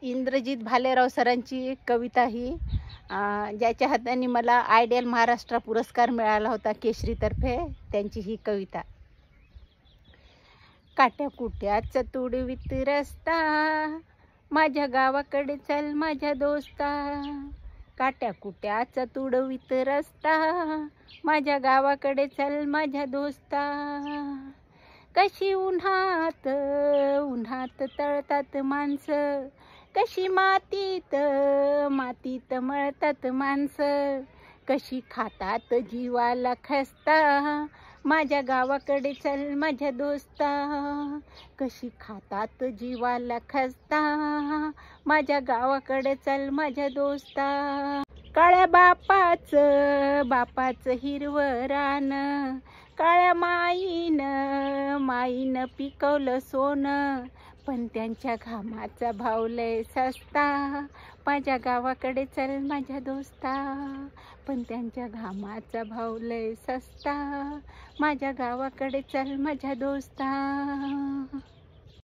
इंद्रजित भालेराव सरांची एक कविता ही ज्याच्या हाताने मला आयडियल महाराष्ट्र पुरस्कार मिळाला होता केसरीतर्फे, त्यांची ही कविता. काट्या कुट्याचा तुडवीत रस्ता, माझ्या गावाकडे चल माझ्या दोस्ता. काट्या कुट्याचा तुडवीत रस्ता, माझ्या गावाकडे चल माझ्या दोस्ता. कशी उन्हात उन्हात तळतात माणसं, कशी मातीत मातीत मळतात माणसं. कशी खातात जीवाला खस्ता, माझ्या गावाकडे चल माझ्या दोस्ता. कशी खातात जीवाला खस्ता, माझ्या गावाकडे चल माझ्या दोस्ता. काळ्या बापाचं हिरवं रान, काळ्या माईनं पिकवलं सोनं. पण त्यांच्या घामाचा भाव लय सस्ता, माझ्या गावाकडे चल माझ्या दोस्ता. पण त्यांच्या घामाचा भाव लय सस्ता, माझ्या गावाकडे चल माझ्या दोस्ता.